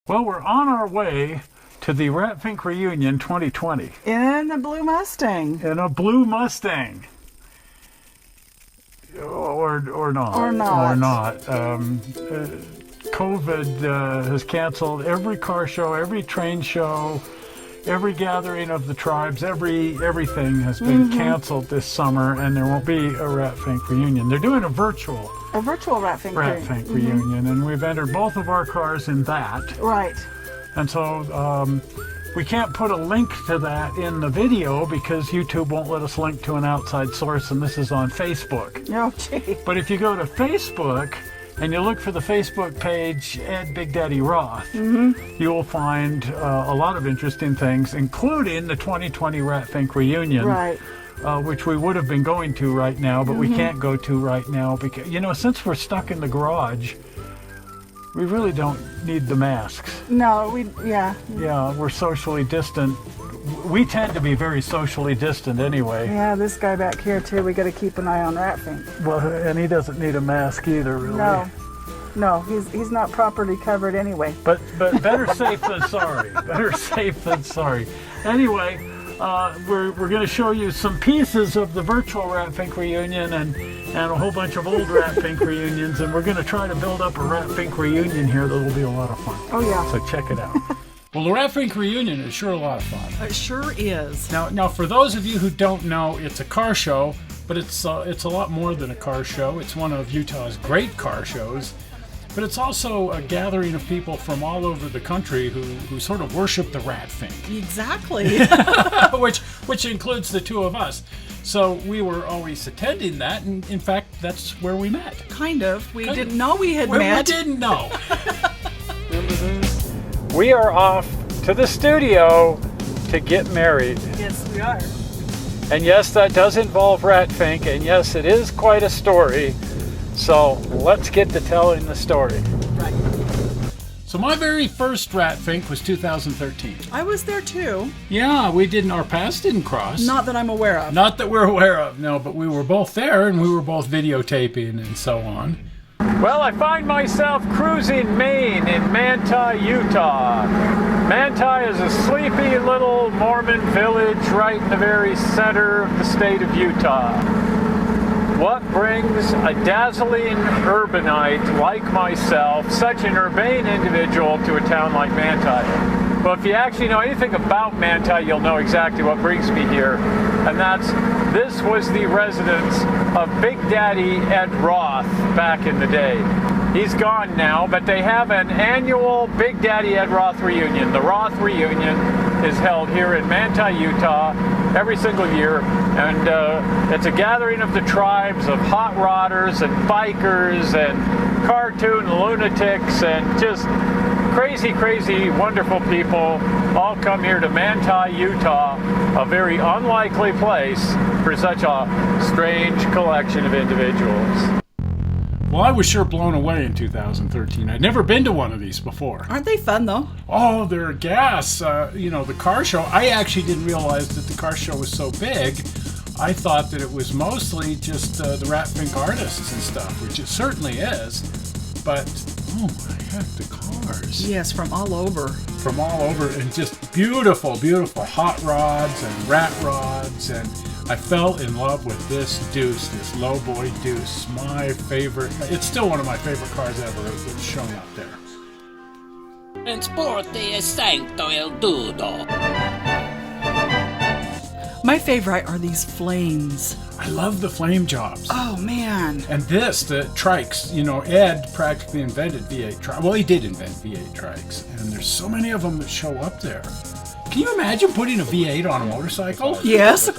Well, we're on our way to the Rat Fink reunion 2020. In a blue Mustang. In a blue Mustang. Or not. Or not. Or not. COVID has canceled every car show, every train show, every gathering of the tribes, everything has been canceled this summer, and there won't be a Rat Fink reunion. They're doing a virtual Rat Fink reunion, and we've entered both of our cars in that. Right. And so we can't put a link to that in the video because YouTube won't let us link to an outside source, and this is on Facebook. Oh, gee. But if you go to Facebook and you look for the Facebook page Ed Big Daddy Roth, you will find a lot of interesting things, including the 2020 Rat Fink reunion. Right. Which we would have been going to right now, but we can't go to right now because, since we're stuck in the garage, we really don't need the masks. No, Yeah, we're socially distant. We tend to be very socially distant anyway. Yeah, this guy back here too, we got to keep an eye on Rat Fink. Well, and he doesn't need a mask either, really. No, he's not properly covered anyway. But better safe than sorry. Better safe than sorry. Anyway, we're going to show you some pieces of the virtual Rat Fink reunion and a whole bunch of old Rat Fink reunions, and we're going to try to build up a Rat Fink reunion here that'll be a lot of fun. Oh yeah. So check it out. Well, the Rat Fink reunion is sure a lot of fun. It sure is. Now, for those of you who don't know, it's a car show, but it's a lot more than a car show. It's one of Utah's great car shows. But it's also a gathering of people from all over the country who sort of worship the Rat Fink. Exactly. which includes the two of us. So we were always attending that, and in fact, that's where we met. Kind of. We didn't know we had met. We didn't know. We are off to the studio to get married. Yes, we are. And yes, that does involve Rat Fink, and yes, it is quite a story. So let's get to telling the story. Right. So my very first Rat Fink was 2013. I was there too. Yeah, our paths didn't cross. Not that I'm aware of. Not that we're aware of, no, but we were both there and we were both videotaping and so on. Well, I find myself cruising Maine in Manti, Utah. Manti is a sleepy little Mormon village right in the very center of the state of Utah. What brings a dazzling urbanite like myself, such an urbane individual, to a town like Manti? Well, if you actually know anything about Manti, you'll know exactly what brings me here. And this was the residence of Big Daddy Ed Roth back in the day. He's gone now, but they have an annual Big Daddy Ed Roth reunion. The Roth reunion is held here in Manti, Utah, every single year, and it's a gathering of the tribes of hot rodders and bikers and cartoon lunatics and just crazy, wonderful people all come here to Manti, Utah, a very unlikely place for such a strange collection of individuals. Well, I was sure blown away in 2013. I'd never been to one of these before. Aren't they fun, though? Oh, they're gas. The car show, I actually didn't realize that the car show was so big. I thought that it was mostly just the Rat Fink artists and stuff, which it certainly is. But, oh my heck, the cars. Yes, from all over. From all over, and just beautiful hot rods and rat rods, and I fell in love with this Deuce, this lowboy Deuce, my favorite. It's still one of my favorite cars ever that's shown up there. Transporte e sancto il dudo. My favorite are these flames. I love the flame jobs. Oh, man. And the trikes, Ed practically invented V8 trikes. Well, he did invent V8 trikes, and there's so many of them that show up there. Can you imagine putting a V8 on a motorcycle? Yes.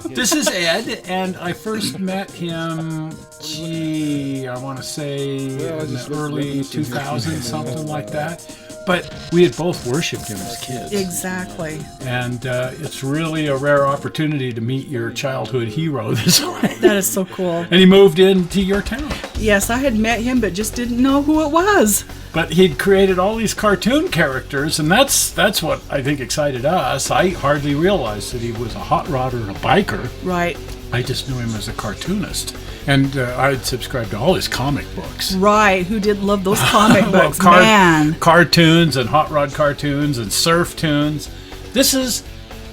This is Ed, and I first met him, I want to say in the early 2000s, something like that. But we had both worshipped him as kids. Exactly. And it's really a rare opportunity to meet your childhood hero this way. That is so cool. And he moved into your town. Yes, I had met him, but just didn't know who it was. But he'd created all these cartoon characters, and that's what I think excited us. I hardly realized that he was a hot rodder and a biker. Right. I just knew him as a cartoonist. And I'd subscribed to all his comic books. Right. Who didn't love those comic Well, books? Man. Cartoons and hot rod cartoons and surf tunes. This is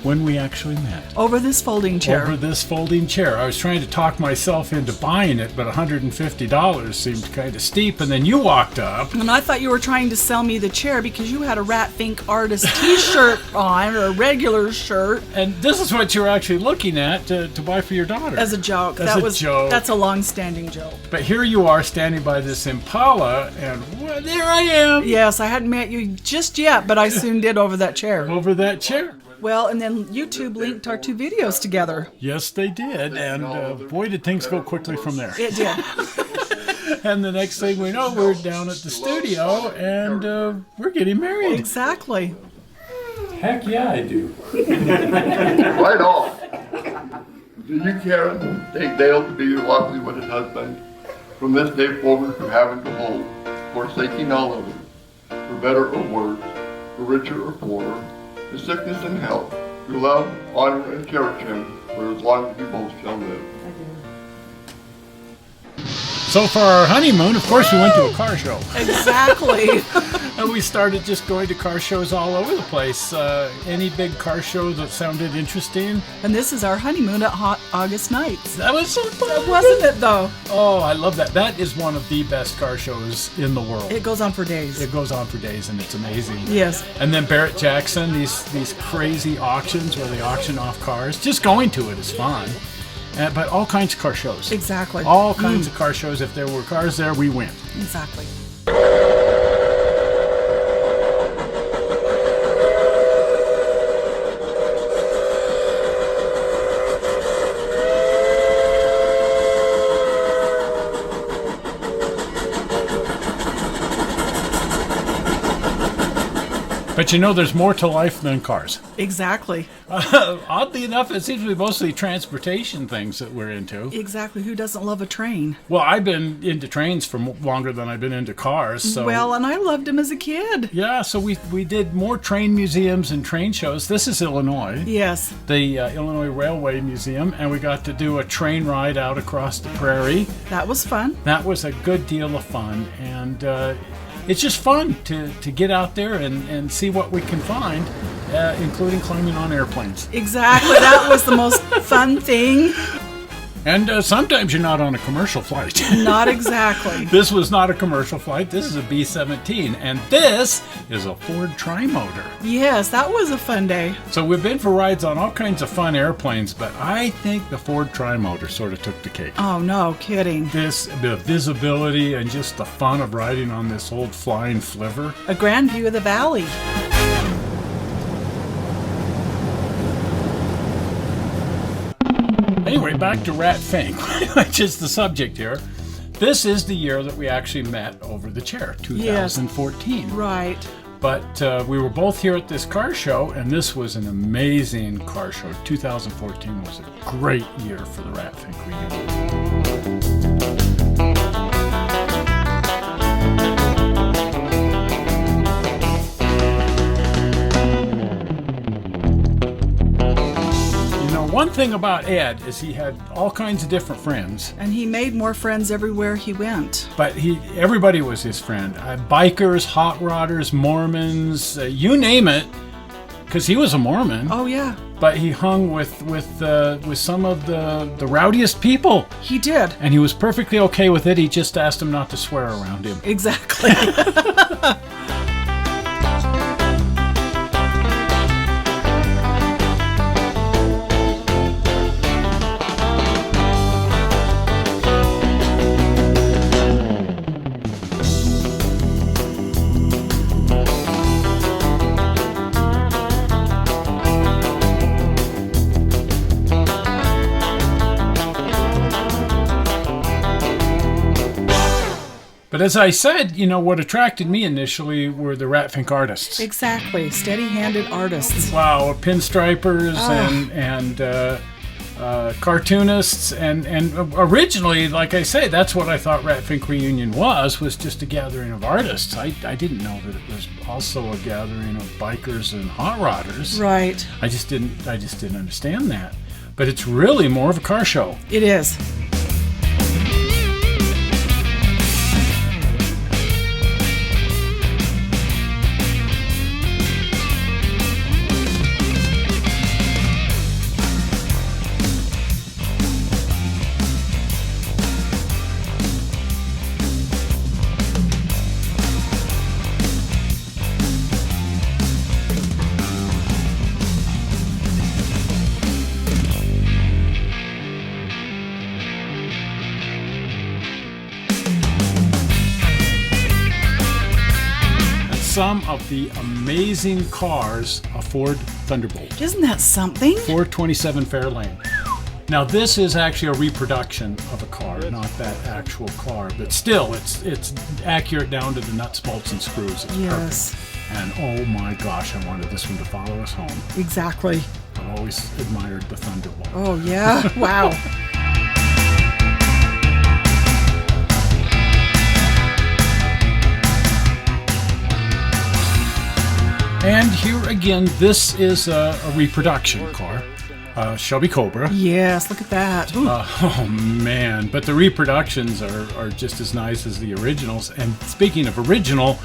when we actually met. Over this folding chair. Over this folding chair. I was trying to talk myself into buying it, but $150 seemed kind of steep. And then you walked up. And I thought you were trying to sell me the chair because you had a Rat Fink artist t-shirt on, or a regular shirt. And this is what you were actually looking at to buy for your daughter. As a joke. Joke. That's a long-standing joke. But here you are standing by this Impala, and there I am. Yes, I hadn't met you just yet, but I soon did over that chair. Over that chair. Well, and then YouTube linked our 2 videos together. Yes, they did. And boy, did things go quickly from there. It did. And the next thing we know, we're down at the studio, and we're getting married. Exactly. Heck yeah, I do. Right off. Do you, Karen, take Dale to be your lovely wedded husband? From this day forward, you have him to hold, forsaking all others, for better or worse, for richer or poorer, for sickness and health, to love, honor, and cherish him for as long as you both shall live. So for our honeymoon, of course, we went to a car show. Exactly. And we started just going to car shows all over the place. Any big car show that sounded interesting. And this is our honeymoon at Hot August Nights. That was so fun. Wasn't it, though? Oh, I love that. That is one of the best car shows in the world. It goes on for days. It goes on for days, and it's amazing. Yes. And then Barrett Jackson, these crazy auctions where they auction off cars. Just going to it is fun. But all kinds of car shows. Exactly. All kinds of car shows. If there were cars there, we went. Exactly. But you know, there's more to life than cars. Exactly. Oddly enough, it seems to be mostly transportation things that we're into. Exactly. Who doesn't love a train? Well, I've been into trains for longer than I've been into cars. So. Well, and I loved them as a kid. Yeah, so we did more train museums and train shows. This is Illinois. Yes. The Illinois Railway Museum, and we got to do a train ride out across the prairie. That was fun. That was a good deal of fun, and it's just fun to get out there and see what we can find, including climbing on airplanes. Exactly. That was the most fun thing. And sometimes you're not on a commercial flight. Not exactly. This was not a commercial flight. This is a B-17, and this is a Ford Trimotor. Yes, that was a fun day. So we've been for rides on all kinds of fun airplanes, but I think the Ford Trimotor sort of took the cake. Oh, no kidding. The visibility and just the fun of riding on this old flying flivver. A grand view of the valley. Anyway, back to Rat Fink, which is the subject here. This is the year that we actually met over the chair, 2014. Yes. Right. But we were both here at this car show, and this was an amazing car show. 2014 was a great year for the Rat Fink reunion. One thing about Ed is he had all kinds of different friends. And he made more friends everywhere he went. But everybody was his friend. Bikers, hot rodders, Mormons, you name it, because he was a Mormon. Oh, yeah. But he hung with some of the rowdiest people. He did. And he was perfectly okay with it. He just asked them not to swear around him. Exactly. But as I said, what attracted me initially were the Rat Fink artists. Exactly. Steady-handed artists. Wow, pinstripers and cartoonists. And originally, like I say, that's what I thought Rat Fink Reunion was just a gathering of artists. I didn't know that it was also a gathering of bikers and hot rodders. Right. I just didn't understand that. but it's really more of a car show. It is. Some of the amazing cars a Ford Thunderbolt. Isn't that something? 427 Fairlane. Now this is actually a reproduction of a car, not that actual car, but still it's accurate down to the nuts, bolts, and screws. It's Yes. perfect. And oh my gosh, I wanted this one to follow us home. Exactly. I've always admired the Thunderbolt. Oh, yeah. Wow. And here again, this is a reproduction car, Shelby Cobra. Yes, look at that. Ooh. Oh man, but the reproductions are just as nice as the originals. And speaking of original,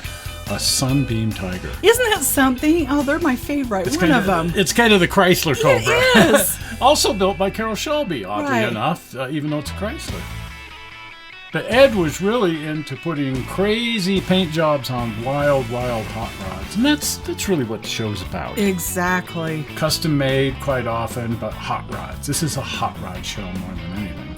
a Sunbeam Tiger. Isn't that something? Oh, they're my favorite. One of them. It's kind of the Chrysler Cobra. It is. Also built by Carroll Shelby, oddly Right. enough, even though it's a Chrysler. But Ed was really into putting crazy paint jobs on wild hot rods. And that's really what the show's about. Exactly. Custom made quite often, but hot rods. This is a hot rod show more than anything.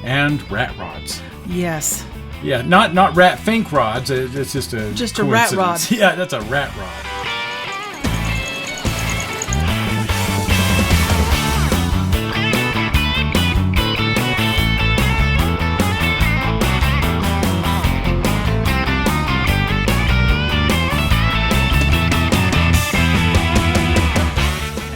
And rat rods. Yes. Yeah, not Rat Fink rods. It's just a rat rod. coincidence. Yeah, that's a rat rod.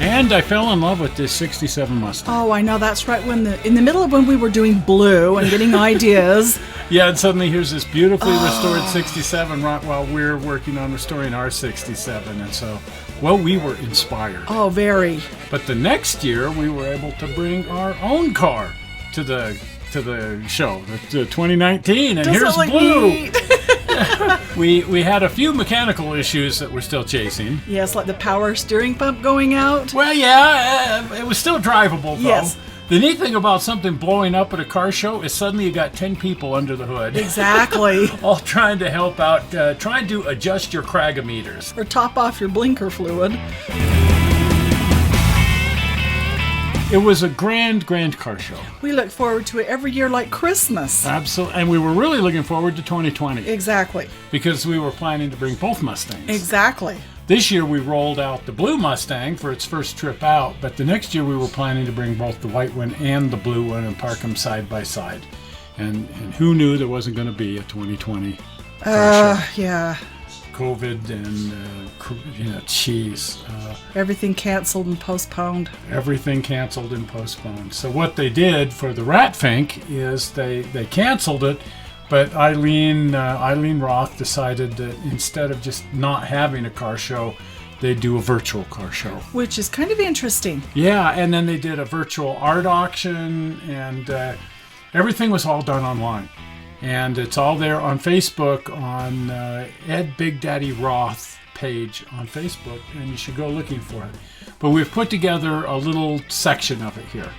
And I fell in love with this 67 Mustang. Oh, I know. That's right. In the middle of when we were doing blue and getting ideas. Yeah, and suddenly here's this beautifully restored 67 right while we're working on restoring our 67. And so, well, we were inspired. Oh, very. But the next year, we were able to bring our own car to the show, the 2019, and Doesn't here's it look blue. neat? We had a few mechanical issues that we're still chasing. Yes, like the power steering pump going out. Well, yeah, it was still drivable, though. Yes. The neat thing about something blowing up at a car show is suddenly you got 10 people under the hood. Exactly. All trying to help out, trying to adjust your cragometers. Or top off your blinker fluid. It was a grand car show. We look forward to it every year like Christmas. Absolutely. And we were really looking forward to 2020 Exactly. because we were planning to bring both Mustangs. Exactly. This year we rolled out the blue Mustang for its first trip out, but the next year we were planning to bring both the white one and the blue one and park them side by side. And who knew there wasn't going to be a 2020 car show? Yeah. COVID and, Everything canceled and postponed. everything canceled and postponed. So what they did for the Rat Fink is they canceled it, but Eileen Roth decided that instead of just not having a car show, they'd do a virtual car show. Which is kind of interesting. Yeah, and then they did a virtual art auction, and everything was all done online. And it's all there on Facebook on Ed Big Daddy Roth page on Facebook, and you should go looking for it. But we've put together a little section of it here.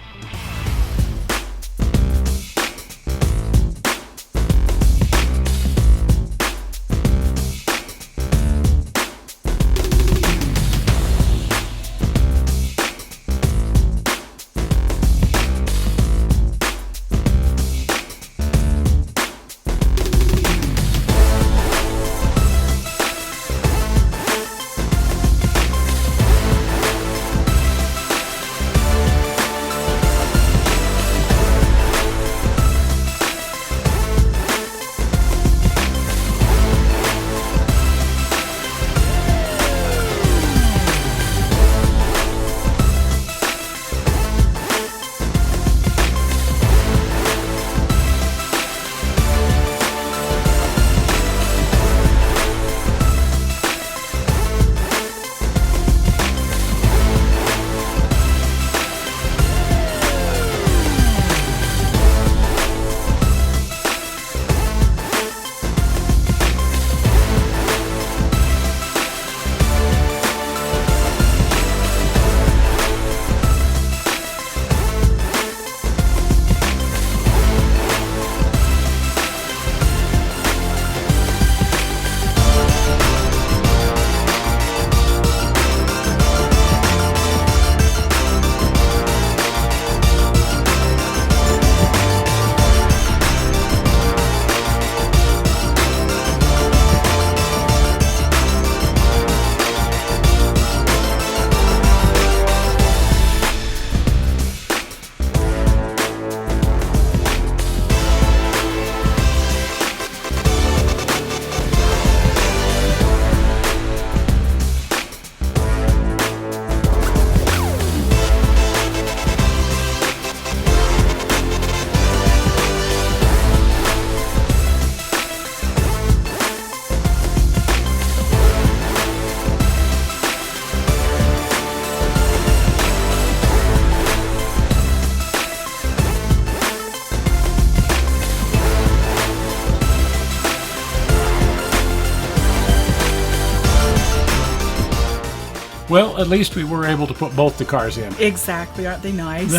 Well, at least we were able to put both the cars in. Exactly. Aren't they nice?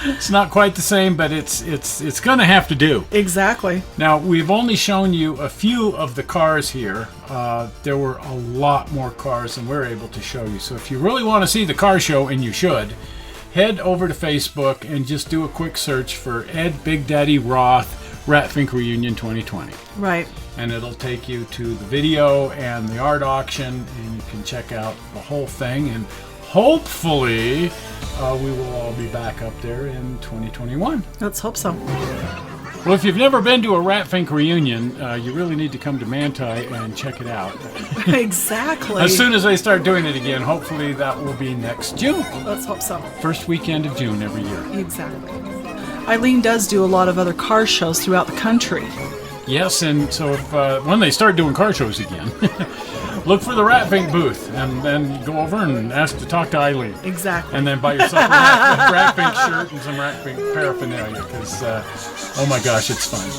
It's not quite the same, but it's going to have to do. Exactly. Now, we've only shown you a few of the cars here. There were a lot more cars than we're able to show you. So if you really want to see the car show, and you should, head over to Facebook and just do a quick search for Ed Big Daddy Roth Rat Fink Reunion 2020. Right. And it'll take you to the video and the art auction, and you can check out the whole thing. And hopefully, we will all be back up there in 2021. Let's hope so. Well, if you've never been to a Rat Fink reunion, you really need to come to Manti and check it out. Exactly. As soon as they start doing it again, hopefully that will be next June. Let's hope so. First weekend of June every year. Exactly. Eileen does do a lot of other car shows throughout the country. Yes, and so if when they start doing car shows again, look for the Rat Fink booth, and then go over and ask to talk to Eileen. Exactly. And then buy yourself a Rat Fink shirt and some Rat Fink paraphernalia, because, oh my gosh, it's fun.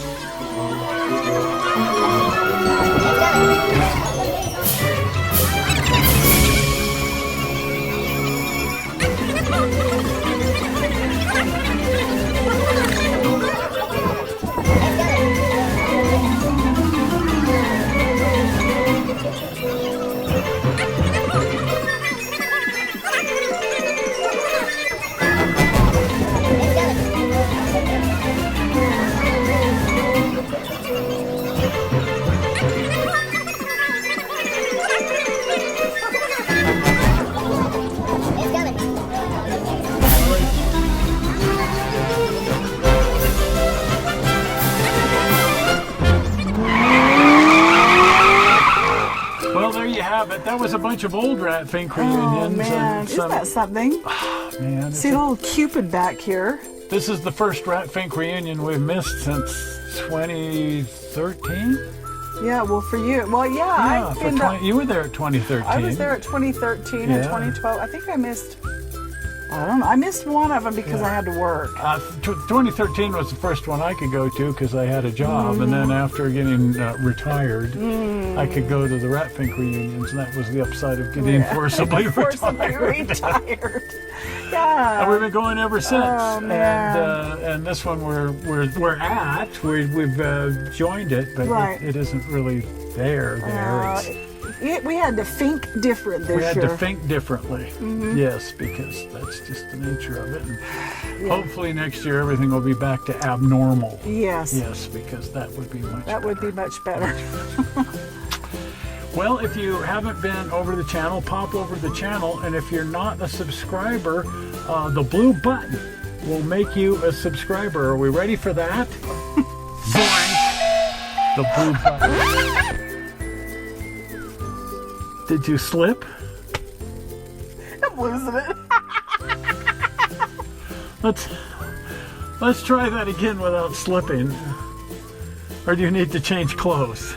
But that was a bunch of old Rat Fink reunions. Oh man, isn't that something? Man, see the little Cupid back here. This is the first Rat Fink reunion we've missed since 2013. Yeah, well for you, well yeah, you were there at 2013. I was there at 2013 and 2012. I think I missed. I don't know. I missed one of them because I had to work. 2013 was the first one I could go to because I had a job, and then after getting retired, I could go to the Rat Fink reunions, and that was the upside of getting forcibly retired. Yeah. And we've been going ever since. Oh man. And this one we're at. We've joined it, but it isn't really there. We had to think different this year. We had to think differently, yes, because that's just the nature of it. And hopefully next year everything will be back to abnormal. Yes. Yes, because that would be much better. That would be much better. Well, if you haven't been over the channel, pop over the channel. And if you're not a subscriber, the blue button will make you a subscriber. Are we ready for that? Zoink! The blue button. Did you slip? I'm losing it. Let's try that again without slipping. Or do you need to change clothes?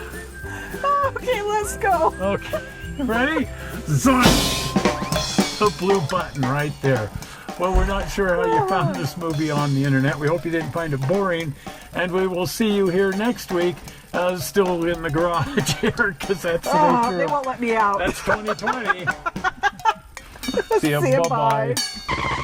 Okay, let's go. Okay, ready? Zoink! The blue button right there. Well, we're not sure how you found this movie on the internet. We hope you didn't find it boring, and we will see you here next week. Still in the garage here, because that's the nature. They won't let me out. That's 2020. See ya, See ya, bye-bye. bye.